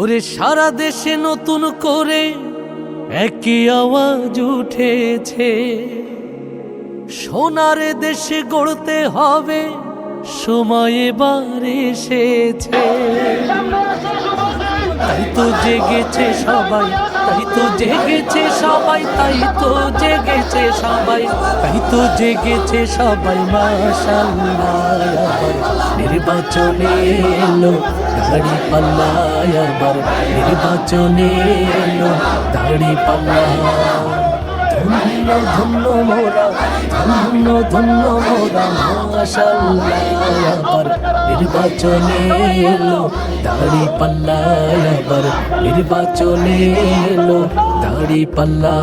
ওরে সারা দেশে নতুন করে একই আওয়াজ উঠেছে, সোনার দেশে গড়তে হবে, সময় এবার এসেছে। তাই তো জেগেছে সবাই, তাই তো জেগেছে সবাই, তাই তো জেগেছে সবাই, তাই তো জেগেছে সবাই। মাশাআল্লাহ, আবার নির্বাচনে এলো দাড়ি পাল্লা, আবার নির্বাচনে এলো দাড়ি পাল্লা। ধন্য ধন্য মোরা, ধন্য ধন্য মোরা, মাশাআল্লাহ, আবার নির্বাচনে এলো দাড়ি পাল্লা, আবার নির্বাচনে এলো দাড়ি পাল্লা।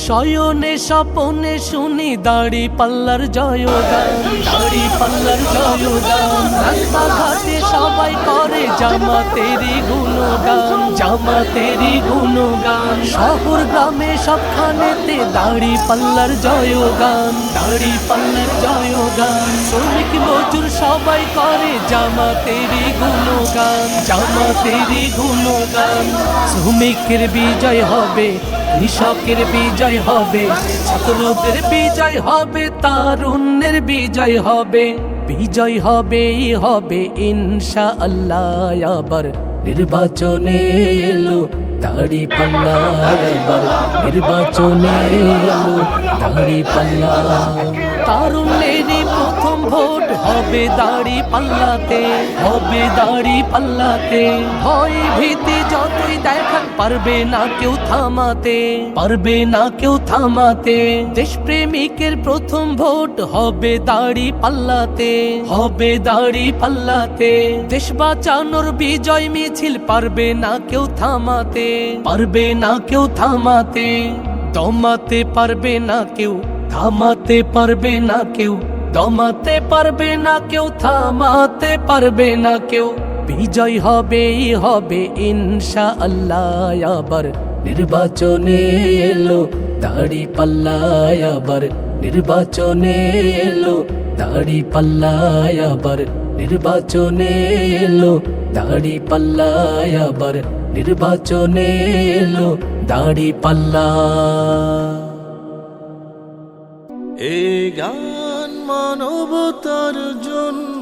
শয়নে স্বপনে শুনি দাড়ি পাল্লার জয়গান, দাড়ি পাল্লার জয়গান। রাস্তাঘাটে সবাই করে জামাতেরই গুণগান, জামাতেরই গুণগান। শহর গ্রামে সবখানেতে দাড়ি পাল্লার জয়গান, দাড়ি পাল্লার জয়গান। শ্রমিক মজুর সবাই করে জামাতেরই গুণগান, জামাতেরই গুণগান। শ্রমিকের বিজয় হবে, কৃষকের বিজয় হবে, ছাত্রদের বিজয় হবে, তারুণ্যের বিজয় হবে, বিজয় হবেই হবে ইনশাআল্লাহ। আবার নির্বাচনে এলো দাড়ি পাল্লা, আবার নির্বাচনে এলো দাড়ি পাল্লা। তারুণ্যেরই প্রথম ভোট হবে দাড়ি পাল্লাতে, হবে দাড়ি পাল্লাতে। ভয় ভীতি যতই দেখান পারবে না কেউ থামাতে, পারবে না কেউ থামাতে। দেশপ্রেমিকের প্রথম ভোট হবে দাড়ি পাল্লাতে, হবে দাড়ি পাল্লাতে। দেশ বাঁচানোর বিজয় মিছিল পারবে না কেউ থামাতে, পারবে না কেউ থামাতে। দমাতে পারবে না কেউ, থামাতে পারবে না কেউ, দমাতে পারবে না কেউ, থামাতে পারবে না কেউ। বিজয় হবেই হবে ইনশাআল্লাহ। আবার নির্বাচনে এলো দাড়ি পাল্লা, আবার নির্বাচনে এলো দাড়ি পাল্লা, আবার নির্বাচনে এলো দাড়ি পাল্লা, আবার নির্বাচনে এলো দাড়ি পাল্লা। এই গান মানবতার জন্য